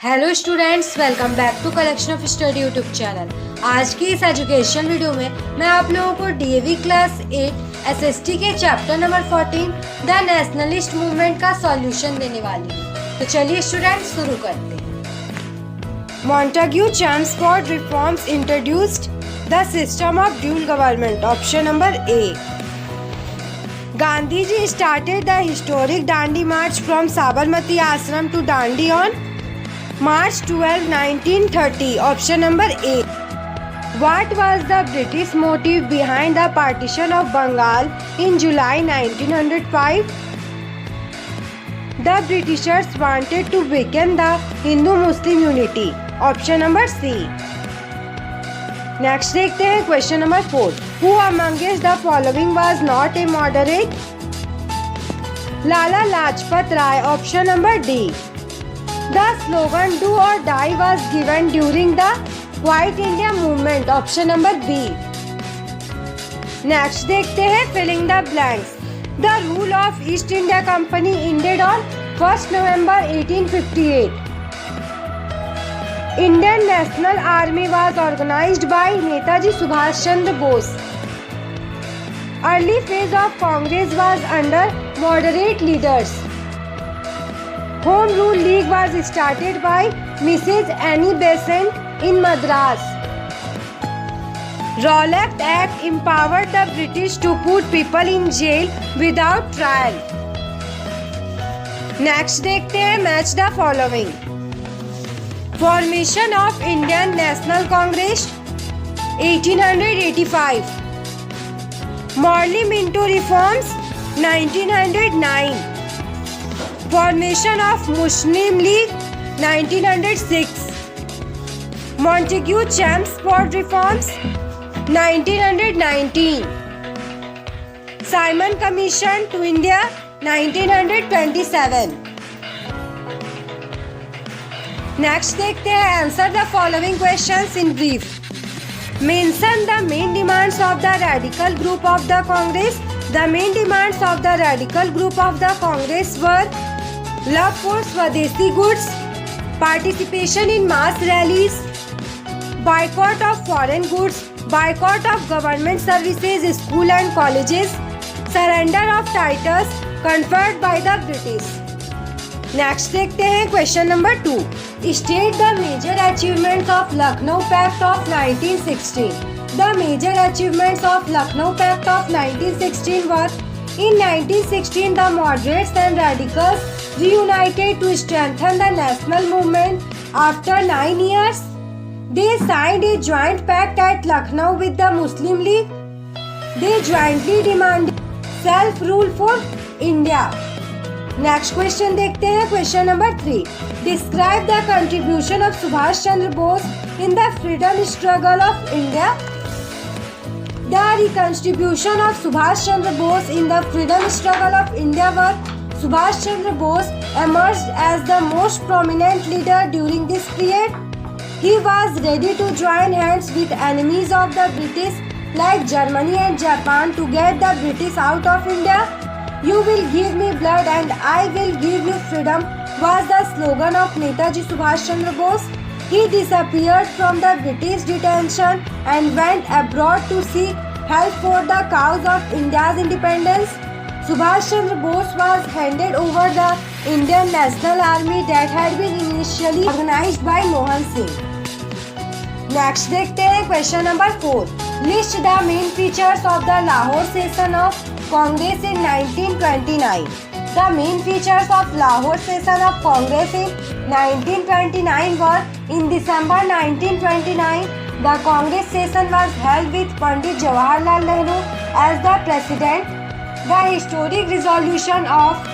Hello students, welcome back to collection of study YouTube channel. आज की इस education video में मैं आप लोगों को डीएवी क्लास 8 एसएसटी के chapter number 14 the nationalist movement का सॉल्यूशन देने वाली हूँ। तो चलिए स्टूडेंट्स शुरू करते हैं। Montagu Chelmsford reforms introduced the system of dual government. Option number A. Gandhi ji started the historic Dandi March from Sabarmati Ashram to Dandi on March 12, 1930. Option number A. What was the British motive behind the partition of Bengal in July 1905? The Britishers wanted to weaken the Hindu-Muslim unity. Option number C. Next देखते हैं question number 4। Who amongst the following was not a moderate? Lala Lajpat Rai. Option number D. The slogan "Do or Die" was given during the White India Movement. Option number B. Next देखते हैं filling the blanks. The rule of East India Company ended on 1st November 1858. Indian National Army was organized by Netaji Subhash Chandra Bose. Early phase of Congress was under moderate leaders. Home Rule League was started by Mrs. Annie Besant in Madras. Rowlatt Act empowered the British to put people in jail without trial. Next देखते हैं match the following. Formation of Indian National Congress 1885. Morley Minto reforms 1909. Formation of Muslim League 1906. Montague Chelmsford reforms 1919. Simon Commission to India 1927. Next देखते हैं answer the following questions in brief. Mention the main demands of the radical group of the Congress. The main demands of the radical group of the Congress were love for swadeshi goods, participation in mass rallies, boycott of foreign goods, boycott of government services, school and colleges, surrender of titles conferred by the British. Next देखते हैं question number 2। State the major achievements of Lucknow pact of 1916। The major achievements of Lucknow pact of 1916 were in 1916 the moderates and radicals reunited to strengthen the national movement after 9 years. They signed a joint pact at Lucknow with the Muslim League. They jointly demanded self-rule for India. Next question देखते हैं question number 3। Describe the contribution of Subhash Chandra Bose in the freedom struggle of India. The contribution of Subhash Chandra Bose in the freedom struggle of India were Subhash Chandra Bose emerged as the most prominent leader during this period. He was ready to join hands with enemies of the British like Germany and Japan to get the British out of India. You will give me blood and I will give you freedom was the slogan of Netaji Subhash Chandra Bose. He disappeared from the British detention and went abroad to seek help for the cause of India's independence. Subhash Chandra Bose was handed over the Indian National Army that had been initially organized by Mohan Singh. Next देखते हैं question number 4। List the main features of the Lahore session of Congress in 1929. The main features of Lahore session of Congress in 1929 were: in December 1929, the Congress session was held with Pandit Jawaharlal Nehru as the president. The historic resolution of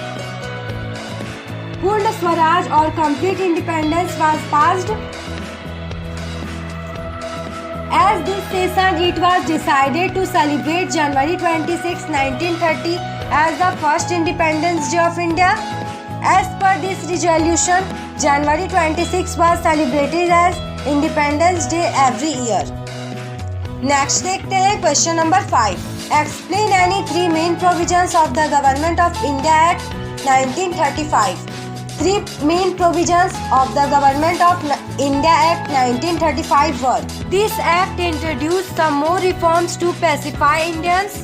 Purna Swaraj or complete independence was passed. As this session, it was decided to celebrate January 26, 1930 as the first Independence Day of India. As per this resolution, January 26 was celebrated as Independence Day every year. Next देखते हैं question number 5। Explain any 3 main provisions of the Government of India Act 1935. Three main provisions of the Government of India Act 1935 were: this act introduced some more reforms to pacify Indians.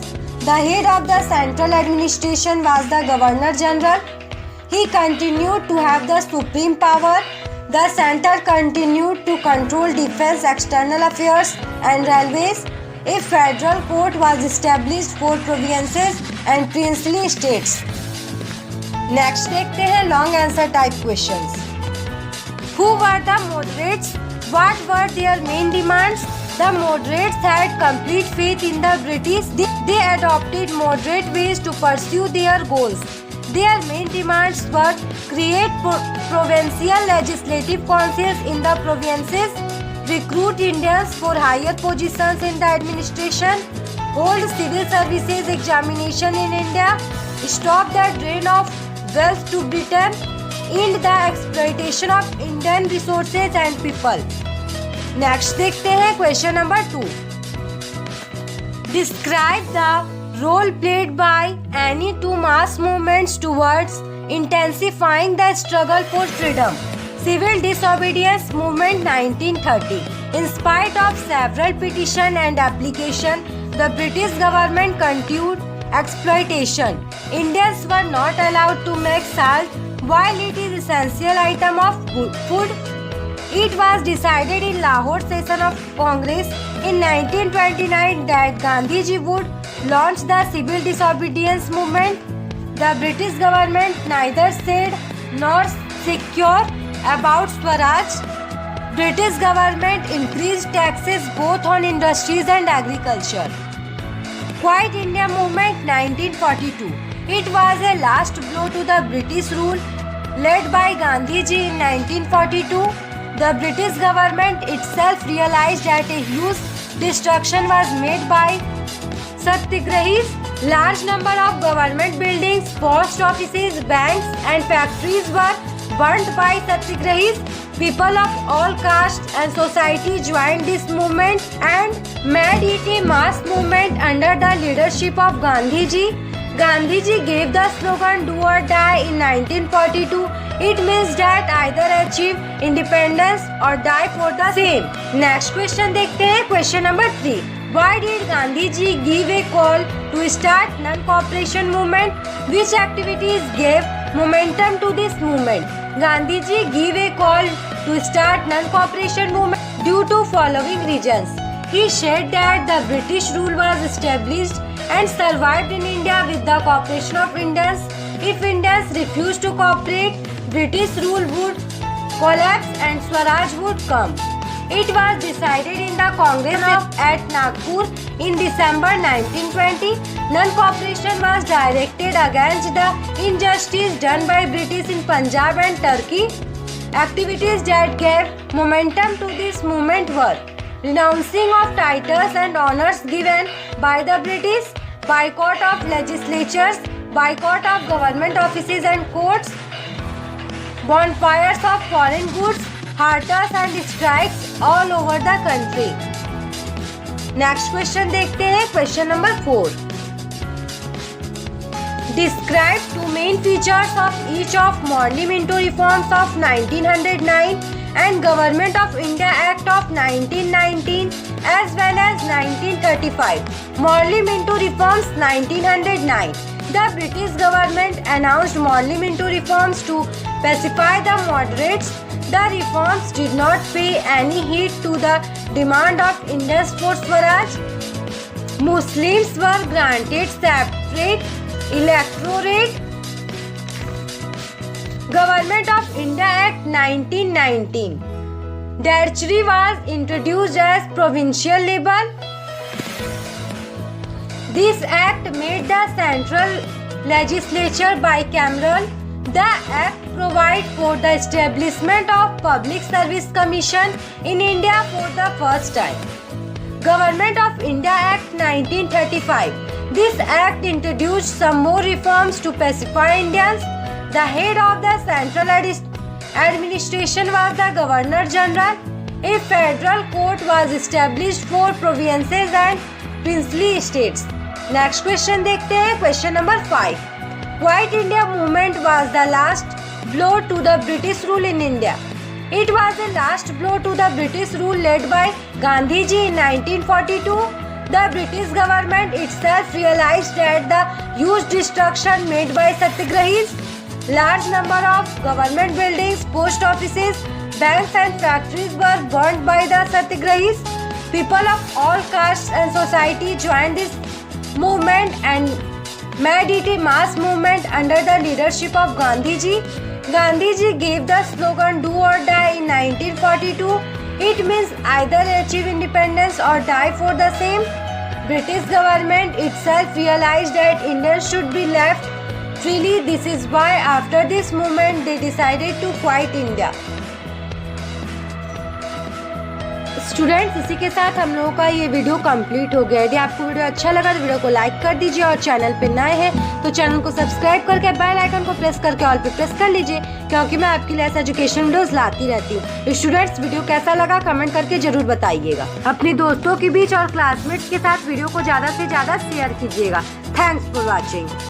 The head of the central administration was the Governor General. He continued to have the supreme power. The center continued to control defense, external affairs and railways. A federal court was established for provinces and princely states. Next देखते हैं long answer type questions. Who were the moderates? What were their main demands? The moderates had complete faith in the British. They adopted moderate ways to pursue their goals. Their main demands were: create provincial legislative councils in the provinces, recruit Indians for higher positions in the administration, hold civil services examination in India, stop the drain of wealth to Britain, end the exploitation of Indian resources and people. Next देखते हैं question number 2. Describe the role played by any two mass movements towards intensifying the struggle for freedom. Civil disobedience movement 1930. In spite of several petitions and application, the British government continued exploitation. Indians were not allowed to make salt while it is essential item of food. It was decided in Lahore session of Congress in 1929 that Gandhiji would launch the civil disobedience movement. The British government neither said nor secure about Swaraj. British government increased taxes both on industries and agriculture. Quiet India movement 1942. It was a last blow to the British rule led by Gandhiji in 1942. The British government itself realized that a huge destruction was made by satyagrahis. Large number of government buildings, post offices, banks and factories were burnt by satyagrahis. People of all castes and society joined this movement and made it a mass movement under the leadership of Gandhiji. Gandhiji gave the slogan "Do or die" in 1942. It means that either achieve independence or die for the same. Next question देखते हैं question number 3. Why did Gandhiji give a call to start non-cooperation movement? Which activities gave momentum to this movement? Gandhiji gave a call to start non-cooperation movement due to following reasons. He said that the British rule was established and survived in India with the cooperation of Indians. If Indians refused to cooperate, British rule would collapse and Swaraj would come. It was decided in the Congress at Nagpur in December 1920. Non-cooperation was directed against the injustice done by British in Punjab and Turkey. Activities that gave momentum to this movement were: renouncing of titles and honors given by the British, boycott of legislatures, boycott of government offices and courts, bonfires of foreign goods, हड़ताल and strikes all over the country. Next question देखते हैं question number 4. Describe two main features of each of Morley-Minto reforms of 1909 and Government of India Act of 1919 as well as 1935. Morley-Minto reforms 1909. The British government announced Morley-Minto reforms to pacify the moderates. The reforms did not pay any heed to the demand of Indians for Swaraj. Muslims were granted separate electorate. Government of India Act 1919. Dowry was introduced as provincial label. This act made the central legislature bicameral. The act provides for the establishment of Public Service Commission in India for the first time. Government of India Act 1935. This act introduced some more reforms to pacify Indians. The head of the central administration was the Governor General. A federal court was established for provinces and princely states. Next question देखते हैं question number 5. Quiet India movement was the last blow to the British rule in India. It was the last blow to the British rule led by Gandhiji in 1942. The British government itself realized that the huge destruction made by Satyagrahis, large number of government buildings, post offices, banks and factories were burned by the Satyagrahis. People of all castes and society joined this movement and made it a mass movement under the leadership of Gandhiji. Gandhiji gave the slogan "Do or die" in 1942. It means either achieve independence or die for the same. British government itself realized that Indians should be left freely. This is why after this movement they decided to quit India. Students, इसी के साथ हम लोगों का ये video complete हो गया। यदि आपको वीडियो अच्छा लगा तो वीडियो को लाइक कर दीजिए और चैनल पे नए हैं तो चैनल को सब्सक्राइब करके बेल आइकन को प्रेस करके ऑल पे प्रेस कर लीजिए, क्योंकि मैं आपके लिए ऐसे एजुकेशन वीडियोस लाती रहती हूँ। स्टूडेंट्स, वीडियो कैसा लगा कमेंट करके जरूर बताइएगा। अपने दोस्तों के बीच और क्लासमेट्स के साथ वीडियो को ज़्यादा से ज़्यादा शेयर कीजिएगा। Thanks for watching.